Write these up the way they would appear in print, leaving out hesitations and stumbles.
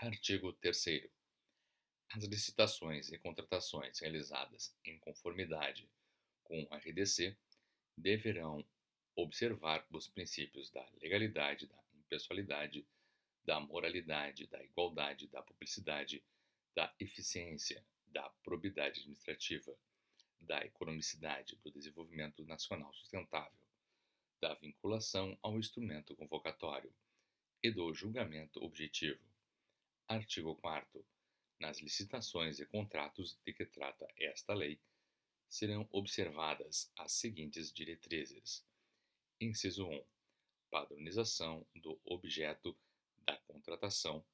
Artigo 3º. As licitações e contratações realizadas em conformidade com o RDC deverão observar os princípios da legalidade, da impessoalidade, da moralidade, da igualdade, da publicidade, da eficiência, da probidade administrativa, da economicidade, do desenvolvimento nacional sustentável, da vinculação ao instrumento convocatório e do julgamento objetivo. Artigo 4º. Nas licitações e contratos de que trata esta lei, serão observadas as seguintes diretrizes. Inciso 1. Padronização do objeto da contratação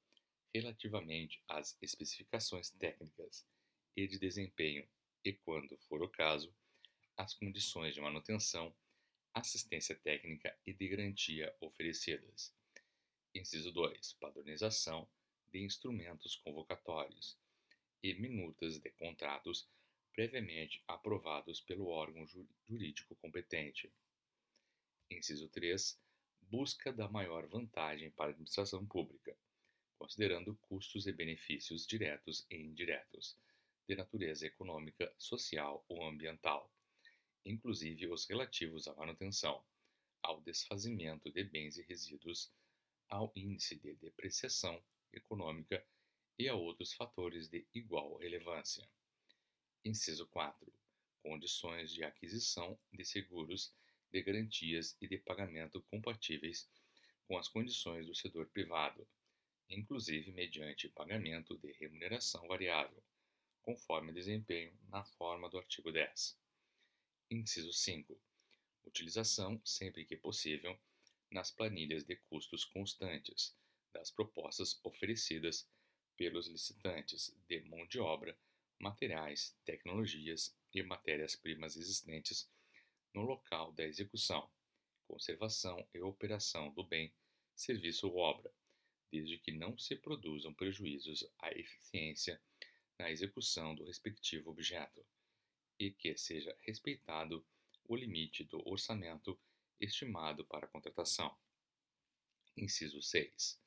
relativamente às especificações técnicas e de desempenho e, quando for o caso, as condições de manutenção, assistência técnica e de garantia oferecidas. Inciso 2. Padronização de instrumentos convocatórios e minutas de contratos previamente aprovados pelo órgão jurídico competente. Inciso 3. Busca da maior vantagem para a administração pública, considerando custos e benefícios diretos e indiretos, de natureza econômica, social ou ambiental, inclusive os relativos à manutenção, ao desfazimento de bens e resíduos, ao índice de depreciação econômica e a outros fatores de igual relevância. Inciso 4. Condições de aquisição de seguros, de garantias e de pagamento compatíveis com as condições do setor privado, inclusive mediante pagamento de remuneração variável, conforme desempenho na forma do artigo 10. Inciso 5. Utilização, sempre que possível, nas planilhas de custos constantes das propostas oferecidas pelos licitantes de mão de obra, materiais, tecnologias e matérias-primas existentes no local da execução, conservação e operação do bem, serviço ou obra, desde que não se produzam prejuízos à eficiência na execução do respectivo objeto e que seja respeitado o limite do orçamento estimado para a contratação. Inciso 6.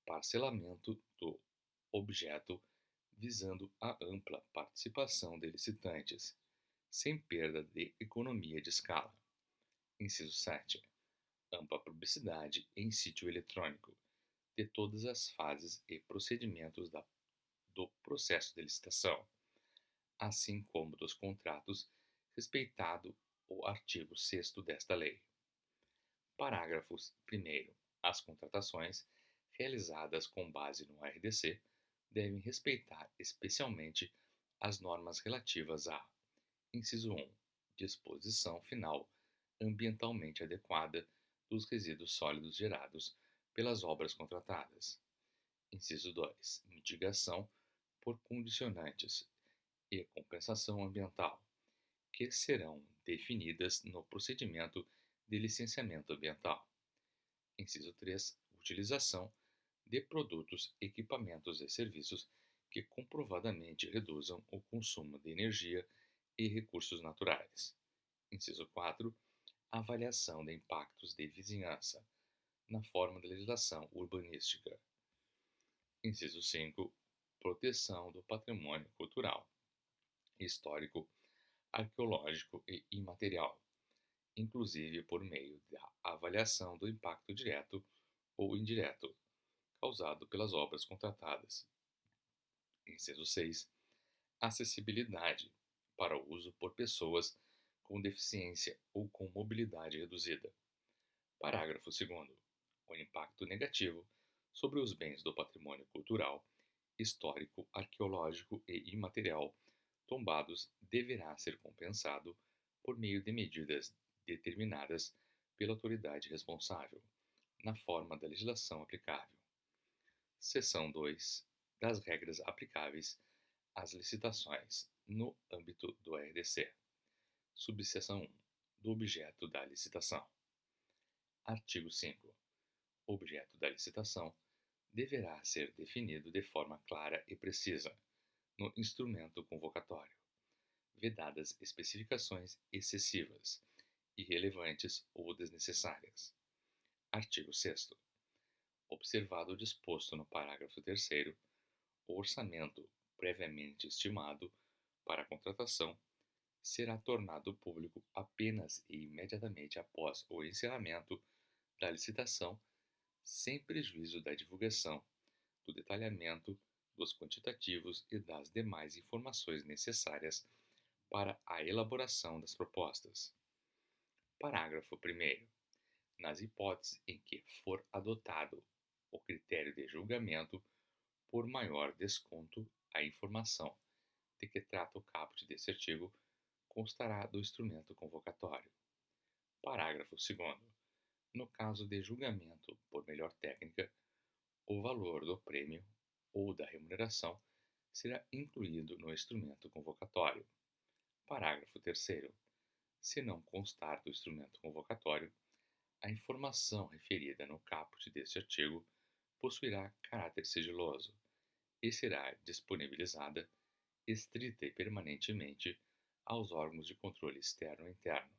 Parcelamento do objeto visando a ampla participação de licitantes, sem perda de economia de escala. Inciso 7. Ampla publicidade em sítio eletrônico de todas as fases e procedimentos do processo de licitação, assim como dos contratos, respeitado o artigo 6º desta lei. Parágrafos 1º. As contratações realizadas com base no RDC devem respeitar especialmente as normas relativas a: inciso 1. Disposição final ambientalmente adequada dos resíduos sólidos gerados pelas obras contratadas. Inciso 2. Mitigação por condicionantes e compensação ambiental, que serão definidas no procedimento de licenciamento ambiental. Inciso 3. Utilização de produtos, equipamentos e serviços que comprovadamente reduzam o consumo de energia e recursos naturais. Inciso 4. Avaliação de impactos de vizinhança, na forma de legislação urbanística. Inciso 5. Proteção do patrimônio cultural, histórico, arqueológico e imaterial, inclusive por meio da avaliação do impacto direto ou indireto causado pelas obras contratadas. Inciso 6. Acessibilidade para o uso por pessoas com deficiência ou com mobilidade reduzida. Parágrafo 2º. O impacto negativo sobre os bens do patrimônio cultural, histórico, arqueológico e imaterial tombados deverá ser compensado por meio de medidas determinadas pela autoridade responsável, na forma da legislação aplicável. Seção 2. Das regras aplicáveis às licitações no âmbito do RDC. Subseção 1. Do objeto da licitação. Artigo 5. O objeto da licitação deverá ser definido de forma clara e precisa no instrumento convocatório, vedadas especificações excessivas, irrelevantes ou desnecessárias. Artigo 6º. Observado o disposto no parágrafo terceiro, o orçamento previamente estimado para a contratação será tornado público apenas e imediatamente após o encerramento da licitação, sem prejuízo da divulgação, do detalhamento dos quantitativos e das demais informações necessárias para a elaboração das propostas. Parágrafo 1º. Nas hipóteses em que for adotado o critério de julgamento por maior desconto, a informação de que trata o caput deste artigo constará do instrumento convocatório. Parágrafo 2º. No caso de julgamento por melhor técnica, o valor do prêmio ou da remuneração será incluído no instrumento convocatório. Parágrafo 3º. Se não constar do instrumento convocatório, a informação referida no caput deste artigo possuirá caráter sigiloso e será disponibilizada estrita e permanentemente aos órgãos de controle externo e interno.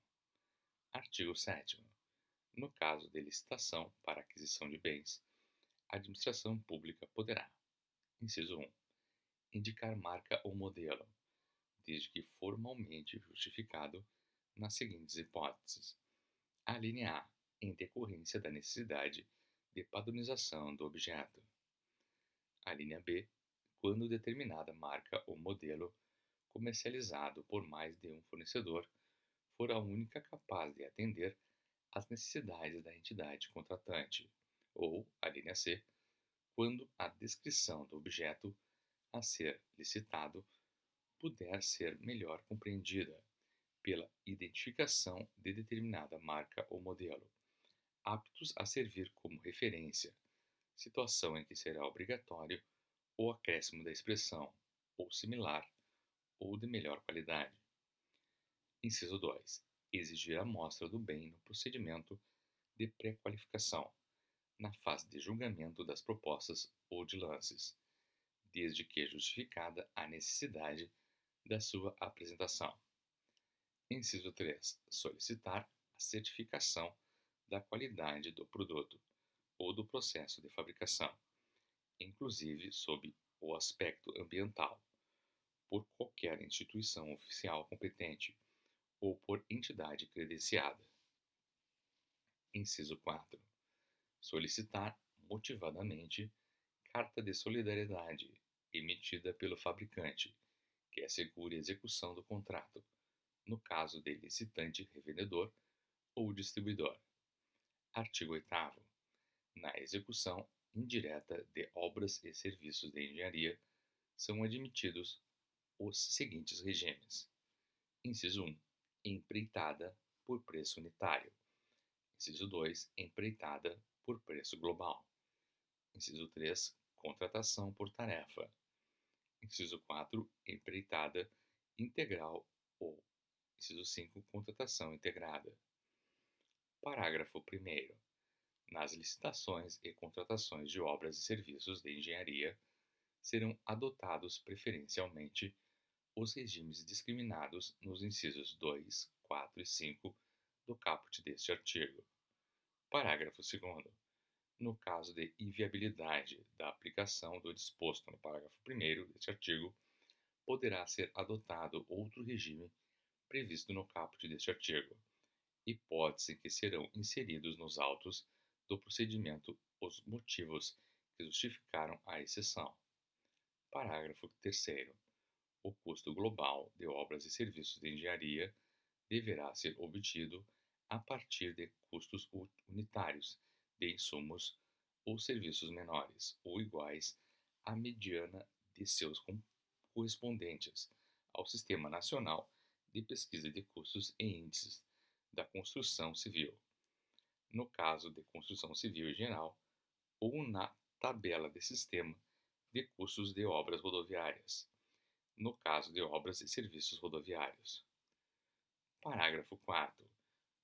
Artigo 7º. No caso de licitação para aquisição de bens, a administração pública poderá: inciso 1. Indicar marca ou modelo, desde que formalmente justificado nas seguintes hipóteses. A linha A, em decorrência da necessidade de padronização do objeto. A linha B, quando determinada marca ou modelo comercializado por mais de um fornecedor for a única capaz de atender às necessidades da entidade contratante. Ou, a linha C, quando a descrição do objeto a ser licitado puder ser melhor compreendida pela identificação de determinada marca ou modelo, aptos a servir como referência, situação em que será obrigatório o acréscimo da expressão ou similar ou de melhor qualidade. Inciso 2. Exigir a mostra do bem no procedimento de pré-qualificação, na fase de julgamento das propostas ou de lances, desde que justificada a necessidade da sua apresentação. Inciso 3. Solicitar a certificação da qualidade do produto ou do processo de fabricação, inclusive sob o aspecto ambiental, por qualquer instituição oficial competente ou por entidade credenciada. Inciso 4. Solicitar motivadamente carta de solidariedade emitida pelo fabricante, que assegure a execução do contrato, no caso de licitante revendedor ou distribuidor. Artigo 8º. Na execução indireta de obras e serviços de engenharia, são admitidos os seguintes regimes. Inciso 1. Empreitada por preço unitário. Inciso 2. Empreitada por preço global. Inciso 3. Contratação por tarefa. Inciso 4. Empreitada integral ou inciso 5. Contratação integrada. Parágrafo 1º. Nas licitações e contratações de obras e serviços de engenharia, serão adotados preferencialmente os regimes discriminados nos incisos 2, 4 e 5 do caput deste artigo. Parágrafo 2º. No caso de inviabilidade da aplicação do disposto no parágrafo 1º deste artigo, poderá ser adotado outro regime previsto no caput deste artigo, hipótese em que serão inseridos nos autos do procedimento os motivos que justificaram a exceção. Parágrafo 3º. O custo global de obras e serviços de engenharia deverá ser obtido a partir de custos unitários de insumos ou serviços menores ou iguais à mediana de seus correspondentes ao Sistema Nacional de Pesquisa de Custos e Índices da Construção Civil, no caso de construção civil em geral, ou na tabela de sistema de custos de obras rodoviárias, no caso de obras e serviços rodoviários. Parágrafo 4º.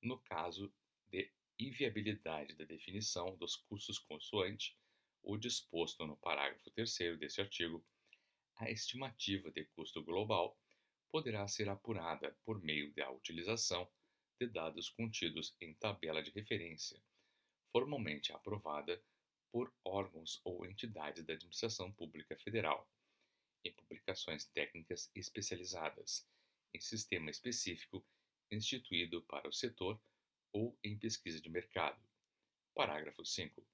No caso de inviabilidade da definição dos custos consoante o disposto no parágrafo 3º deste artigo, a estimativa de custo global poderá ser apurada por meio da utilização de dados contidos em tabela de referência, formalmente aprovada por órgãos ou entidades da administração pública federal, em publicações técnicas especializadas, em sistema específico instituído para o setor ou em pesquisa de mercado. Parágrafo 5.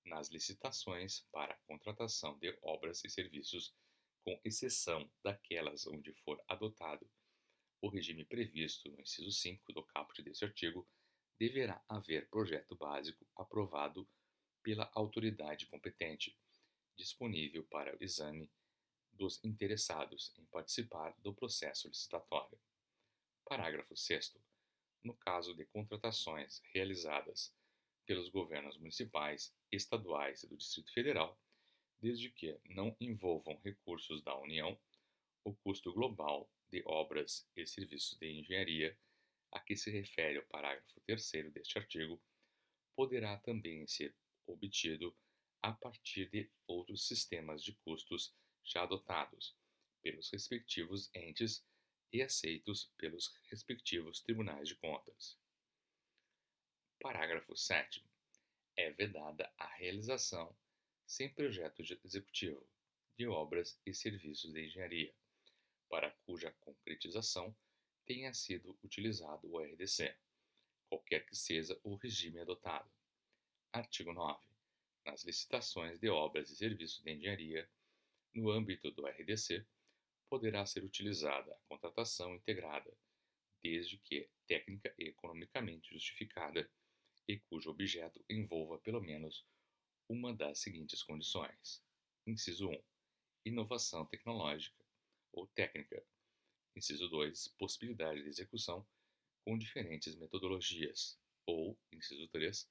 Nas licitações para a contratação de obras e serviços, com exceção daquelas onde for adotado o regime previsto no inciso 5 do caput deste artigo, deverá haver projeto básico aprovado pela autoridade competente, disponível para o exame dos interessados em participar do processo licitatório. Parágrafo 6º. No caso de contratações realizadas pelos governos municipais, estaduais e do Distrito Federal, desde que não envolvam recursos da União, o custo global de obras e serviços de engenharia a que se refere o parágrafo 3º deste artigo poderá também ser obtido a partir de outros sistemas de custos já adotados pelos respectivos entes e aceitos pelos respectivos tribunais de contas. Parágrafo 7º. É vedada a realização, sem projeto executivo, de obras e serviços de engenharia, para cuja concretização tenha sido utilizado o RDC, qualquer que seja o regime adotado. Artigo 9. Nas licitações de obras e serviços de engenharia, no âmbito do RDC, poderá ser utilizada a contratação integrada, desde que técnica e economicamente justificada e cujo objeto envolva pelo menos uma das seguintes condições. Inciso 1. Inovação tecnológica ou técnica. Inciso 2. Possibilidade de execução com diferentes metodologias. Ou, inciso 3.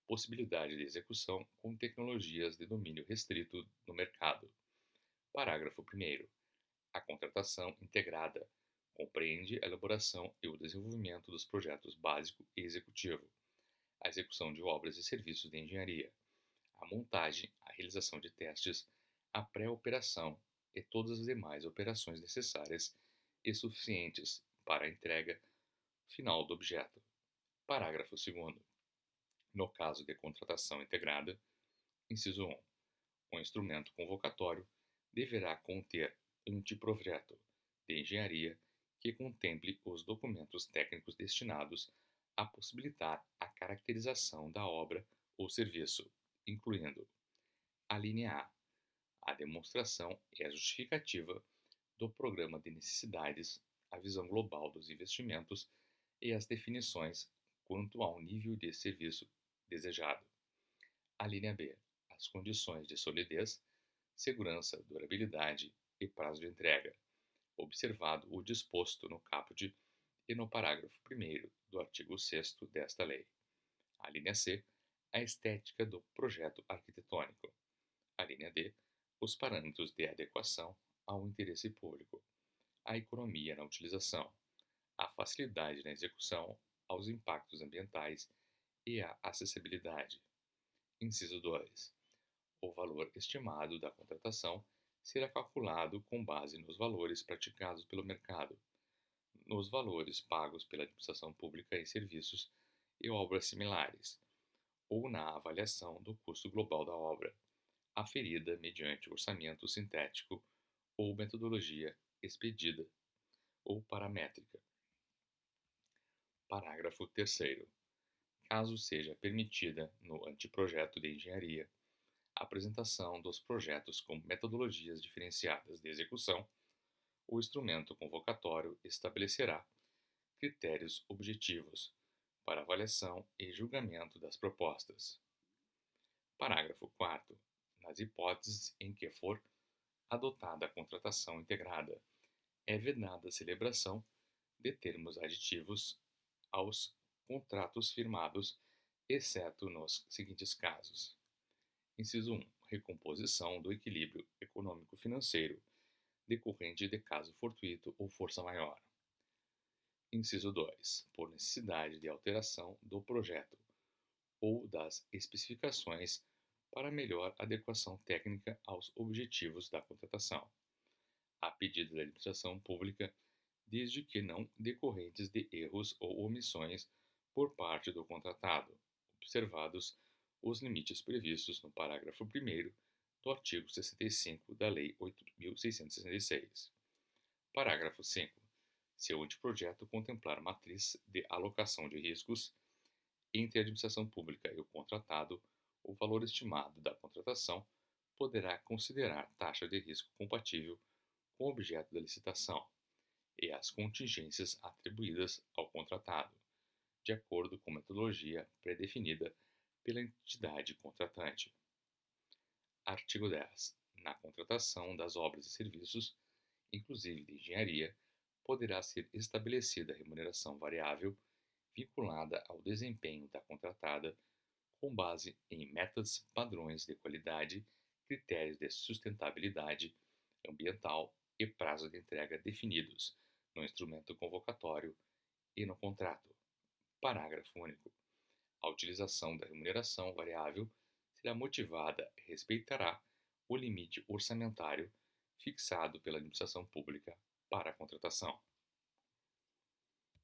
Possibilidade de execução com tecnologias de domínio restrito no mercado. Parágrafo 1º. A contratação integrada compreende a elaboração e o desenvolvimento dos projetos básico e executivo, a execução de obras e serviços de engenharia, a montagem, a realização de testes, a pré-operação e todas as demais operações necessárias e suficientes para a entrega final do objeto. Parágrafo 2º. No caso de contratação integrada, inciso 1, o instrumento convocatório deverá conter anteprojeto de engenharia que contemple os documentos técnicos destinados a possibilitar a caracterização da obra ou serviço, incluindo a linha a demonstração e a justificativa do programa de necessidades, a visão global dos investimentos e as definições quanto ao nível de serviço desejado. A linha B, as condições de solidez, segurança, durabilidade e prazo de entrega, observado o disposto no caput e no parágrafo 1º do artigo 6º desta lei. A linha C, a estética do projeto arquitetônico. A linha D, os parâmetros de adequação ao interesse público, a economia na utilização, a facilidade na execução, aos impactos ambientais e a acessibilidade. Inciso 2. O valor estimado da contratação será calculado com base nos valores praticados pelo mercado, nos valores pagos pela administração pública em serviços e obras similares, ou na avaliação do custo global da obra, aferida mediante orçamento sintético ou metodologia expedida ou paramétrica. Parágrafo 3º. Caso seja permitida no anteprojeto de engenharia a apresentação dos projetos com metodologias diferenciadas de execução, o instrumento convocatório estabelecerá critérios objetivos para avaliação e julgamento das propostas. Parágrafo 4º. Nas hipóteses em que for adotada a contratação integrada, é vedada a celebração de termos aditivos aos contratos firmados, exceto nos seguintes casos. Inciso 1. Recomposição do equilíbrio econômico-financeiro decorrente de caso fortuito ou força maior. Inciso 2. Por necessidade de alteração do projeto ou das especificações para melhor adequação técnica aos objetivos da contratação, a pedido da administração pública, desde que não decorrentes de erros ou omissões por parte do contratado, observados os limites previstos no parágrafo 1º do artigo 65 da Lei 8.666. Parágrafo 5. Se o anteprojeto contemplar matriz de alocação de riscos entre a administração pública e o contratado, o valor estimado da contratação poderá considerar taxa de risco compatível com o objeto da licitação e as contingências atribuídas ao contratado, de acordo com metodologia pré-definida pela entidade contratante. Artigo 10. Na contratação das obras e serviços, inclusive de engenharia, poderá ser estabelecida remuneração variável vinculada ao desempenho da contratada com base em metas padrões de qualidade, critérios de sustentabilidade ambiental e prazo de entrega definidos no instrumento convocatório e no contrato. Parágrafo único. A utilização da remuneração variável será motivada e respeitará o limite orçamentário fixado pela administração pública para a contratação.